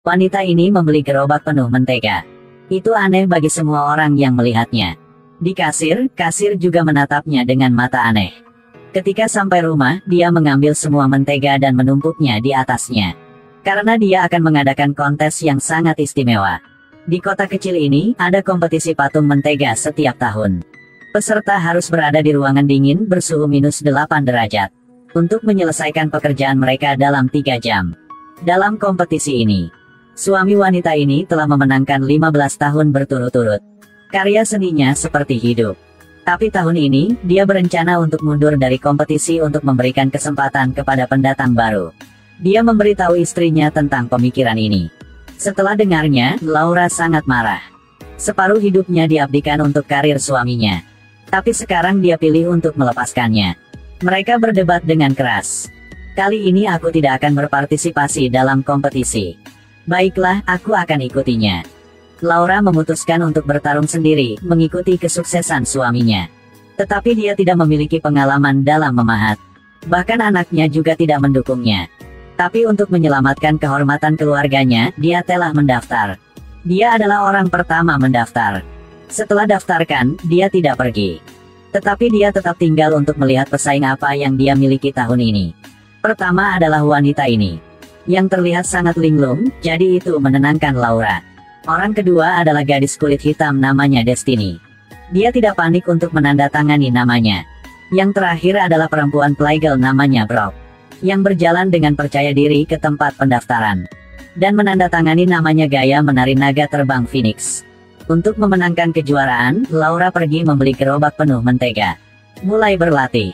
Wanita ini membeli gerobak penuh mentega. Itu aneh bagi semua orang yang melihatnya. Di kasir, kasir juga menatapnya dengan mata aneh. Ketika sampai rumah, dia mengambil semua mentega dan menumpuknya di atasnya. Karena dia akan mengadakan kontes yang sangat istimewa. Di kota kecil ini, ada kompetisi patung mentega setiap tahun. Peserta harus berada di ruangan dingin bersuhu -8 derajat. Untuk menyelesaikan pekerjaan mereka dalam 3 jam. Dalam kompetisi ini, suami wanita ini telah memenangkan 15 tahun berturut-turut. Karya seninya seperti hidup. Tapi tahun ini, dia berencana untuk mundur dari kompetisi untuk memberikan kesempatan kepada pendatang baru. Dia memberitahu istrinya tentang pemikiran ini. Setelah dengarnya, Laura sangat marah. Separuh hidupnya diabdikan untuk karir suaminya. Tapi sekarang dia pilih untuk melepaskannya. Mereka berdebat dengan keras. Kali ini aku tidak akan berpartisipasi dalam kompetisi. Baiklah, aku akan ikutinya. Laura memutuskan untuk bertarung sendiri, mengikuti kesuksesan suaminya. Tetapi dia tidak memiliki pengalaman dalam memahat. Bahkan anaknya juga tidak mendukungnya. Tapi untuk menyelamatkan kehormatan keluarganya, dia telah mendaftar. Dia adalah orang pertama mendaftar. Setelah daftarkan, dia tidak pergi. Tetapi dia tetap tinggal untuk melihat pesaing apa yang dia miliki tahun ini. Pertama adalah wanita ini. Yang terlihat sangat linglung, jadi itu menenangkan Laura. Orang kedua adalah gadis kulit hitam namanya Destiny. Dia tidak panik untuk menandatangani namanya. Yang terakhir adalah perempuan playgirl namanya Brooke. Yang berjalan dengan percaya diri ke tempat pendaftaran. Dan menandatangani namanya gaya menari naga terbang Phoenix. Untuk memenangkan kejuaraan, Laura pergi membeli gerobak penuh mentega. Mulai berlatih.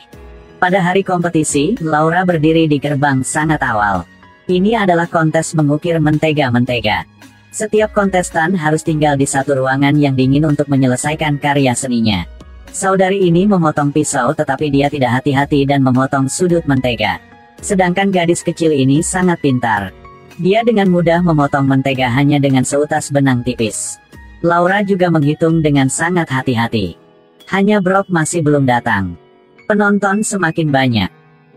Pada hari kompetisi, Laura berdiri di gerbang sangat awal. Ini adalah kontes mengukir mentega-mentega. Setiap kontestan harus tinggal di satu ruangan yang dingin untuk menyelesaikan karya seninya. Saudari ini memotong pisau tetapi dia tidak hati-hati dan memotong sudut mentega. Sedangkan gadis kecil ini sangat pintar. Dia dengan mudah memotong mentega hanya dengan seutas benang tipis. Laura juga menghitung dengan sangat hati-hati. Hanya Brooke masih belum datang. Penonton semakin banyak.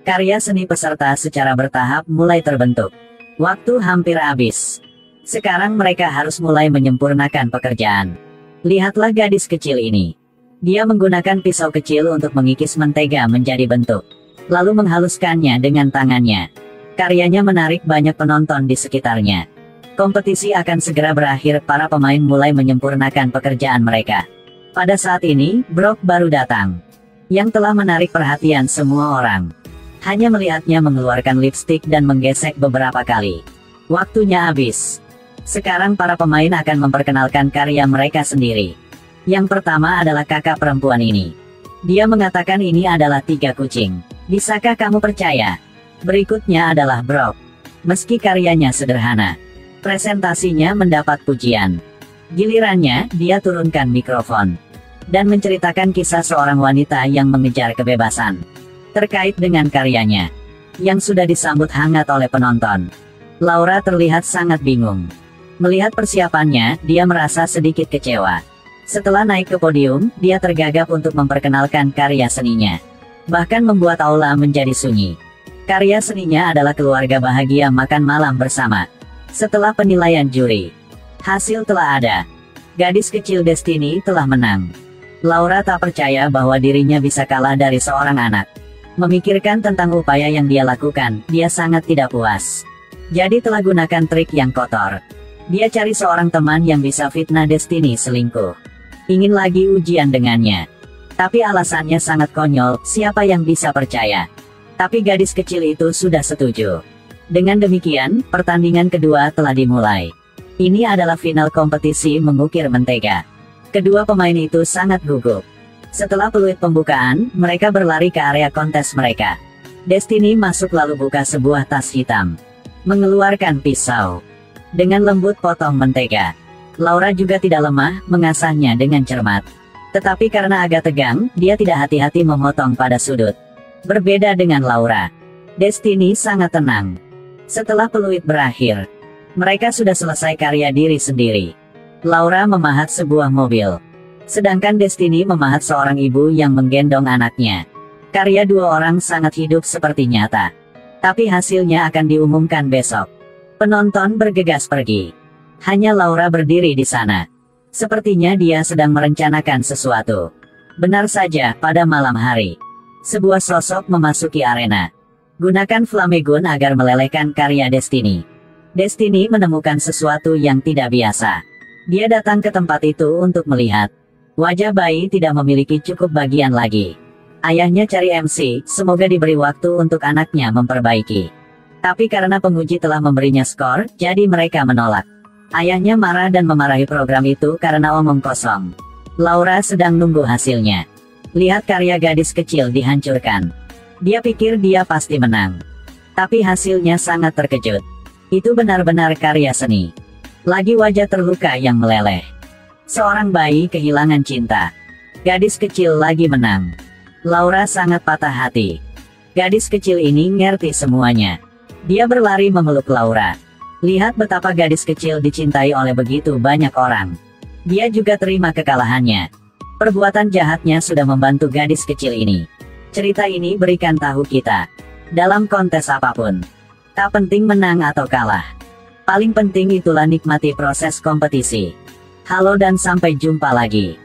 Karya seni peserta secara bertahap mulai terbentuk. Waktu hampir habis. Sekarang mereka harus mulai menyempurnakan pekerjaan. Lihatlah gadis kecil ini. Dia menggunakan pisau kecil untuk mengikis mentega menjadi bentuk. Lalu menghaluskannya dengan tangannya. Karyanya menarik banyak penonton di sekitarnya. Kompetisi akan segera berakhir, para pemain mulai menyempurnakan pekerjaan mereka. Pada saat ini, Brooke baru datang. Yang telah menarik perhatian semua orang. Hanya melihatnya mengeluarkan lipstik dan menggesek beberapa kali. Waktunya habis. Sekarang para pemain akan memperkenalkan karya mereka sendiri. Yang pertama adalah kakak perempuan ini. Dia mengatakan ini adalah 3 kucing. Bisakah kamu percaya? Berikutnya adalah Brooke. Meski karyanya sederhana, presentasinya mendapat pujian. Gilirannya, dia turunkan mikrofon. Dan menceritakan kisah seorang wanita yang mengejar kebebasan. Terkait dengan karyanya. Yang sudah disambut hangat oleh penonton. Laura terlihat sangat bingung. Melihat persiapannya, dia merasa sedikit kecewa. Setelah naik ke podium, dia tergagap untuk memperkenalkan karya seninya. Bahkan membuat aula menjadi sunyi. Karya seninya adalah keluarga bahagia makan malam bersama. Setelah penilaian juri, hasil telah ada. Gadis kecil Destiny telah menang. Laura tak percaya bahwa dirinya bisa kalah dari seorang anak. Memikirkan tentang upaya yang dia lakukan, dia sangat tidak puas. Jadi telah gunakan trik yang kotor. Dia cari seorang teman yang bisa fitnah Destiny selingkuh. Ingin lagi ujian dengannya. Tapi alasannya sangat konyol, siapa yang bisa percaya? Tapi gadis kecil itu sudah setuju. Dengan demikian, pertandingan kedua telah dimulai. Ini adalah final kompetisi mengukir mentega. Kedua pemain itu sangat gugup. Setelah peluit pembukaan, mereka berlari ke area kontes mereka. Destiny masuk lalu buka sebuah tas hitam. Mengeluarkan pisau. Dengan lembut potong mentega. Laura juga tidak lemah, mengasahnya dengan cermat. Tetapi karena agak tegang, dia tidak hati-hati memotong pada sudut. Berbeda dengan Laura. Destiny sangat tenang. Setelah peluit berakhir, mereka sudah selesai karya diri sendiri. Laura memahat sebuah mobil. Sedangkan Destiny memahat seorang ibu yang menggendong anaknya. Karya dua orang sangat hidup seperti nyata. Tapi hasilnya akan diumumkan besok. Penonton bergegas pergi. Hanya Laura berdiri di sana. Sepertinya dia sedang merencanakan sesuatu. Benar saja, pada malam hari, sebuah sosok memasuki arena. Gunakan Flamegun agar melelehkan karya Destiny. Destiny menemukan sesuatu yang tidak biasa. Dia datang ke tempat itu untuk melihat. Wajah bayi tidak memiliki cukup bagian lagi. Ayahnya cari MC, semoga diberi waktu untuk anaknya memperbaiki. Tapi karena penguji telah memberinya skor, jadi mereka menolak. Ayahnya marah dan memarahi program itu karena omong kosong. Laura sedang nunggu hasilnya. Lihat karya gadis kecil dihancurkan. Dia pikir dia pasti menang. Tapi hasilnya sangat terkejut. Itu benar-benar karya seni. Lagi wajah terluka yang meleleh. Seorang bayi kehilangan cinta. Gadis kecil lagi menang. Laura sangat patah hati. Gadis kecil ini ngerti semuanya. Dia berlari memeluk Laura. Lihat betapa gadis kecil dicintai oleh begitu banyak orang. Dia juga terima kekalahannya. Perbuatan jahatnya sudah membantu gadis kecil ini. Cerita ini berikan tahu kita. Dalam kontes apapun, tak penting menang atau kalah. Paling penting itulah nikmati proses kompetisi. Halo dan sampai jumpa lagi.